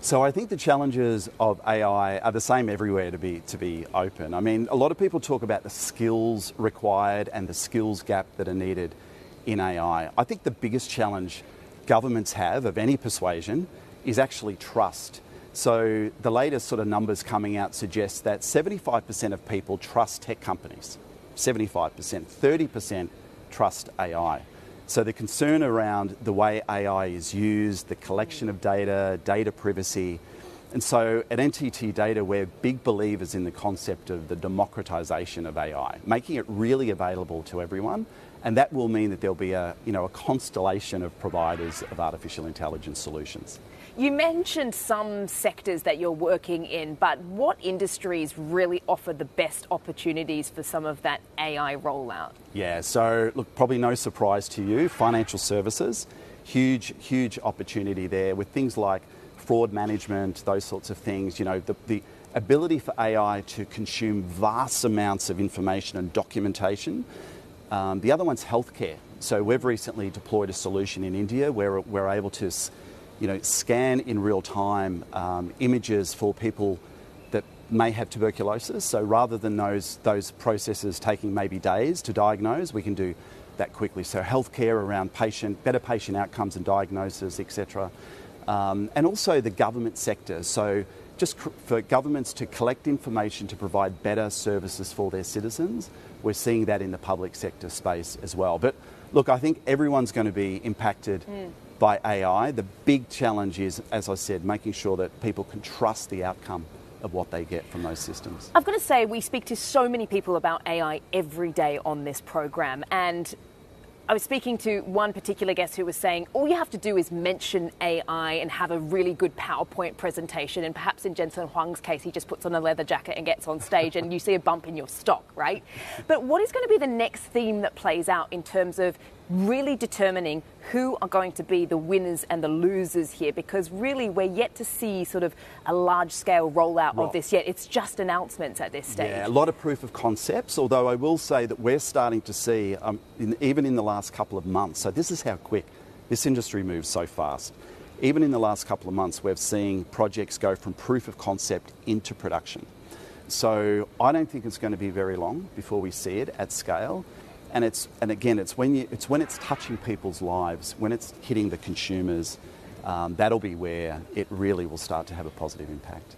So I think the challenges of AI are the same everywhere, to be open. I mean, a lot of people talk about the skills required and the skills gap that are needed in AI. I think the biggest challenge governments have of any persuasion is actually trust. So the latest sort of numbers coming out suggest that 75% of people trust tech companies, 75%, 30% trust AI. So the concern around the way AI is used, the collection of data, data privacy. And so at NTT Data, we're big believers in the concept of the democratization of AI, making it really available to everyone. And that will mean that there'll be a constellation of providers of artificial intelligence solutions. You mentioned some sectors that you're working in, but what industries really offer the best opportunities for some of that AI rollout? Yeah, so look, probably no surprise to you, financial services, huge opportunity there with things like fraud management, those sorts of things. You know, the ability for AI to consume vast amounts of information and documentation. The other one's healthcare. So we've recently deployed a solution in India where we're able to scan in real time images for people that may have tuberculosis. So rather than those processes taking maybe days to diagnose, we can do that quickly. So healthcare around better patient outcomes and diagnosis, etc. And also the government sector. So just for governments to collect information to provide better services for their citizens, we're seeing that in the public sector space as well. But look, I think everyone's going to be impacted by AI. The big challenge is, as I said, making sure that people can trust the outcome of what they get from those systems. I've got to say, we speak to so many people about AI every day on this program, and I was speaking to one particular guest who was saying all you have to do is mention AI and have a really good PowerPoint presentation, and perhaps in Jensen Huang's case, he just puts on a leather jacket and gets on stage and you see a bump in your stock, right? But what is going to be the next theme that plays out in terms of really determining who are going to be the winners and the losers here? Because really we're yet to see sort of a large-scale rollout of this yet. It's just announcements at this stage. Yeah, a lot of proof of concepts, although I will say that we're starting to see, even in the last couple of months, so this is how quick this industry moves so fast. Even in the last couple of months, we're seeing projects go from proof of concept into production. So I don't think it's going to be very long before we see it at scale. And it's when it's touching people's lives, when it's hitting the consumers, that'll be where it really will start to have a positive impact.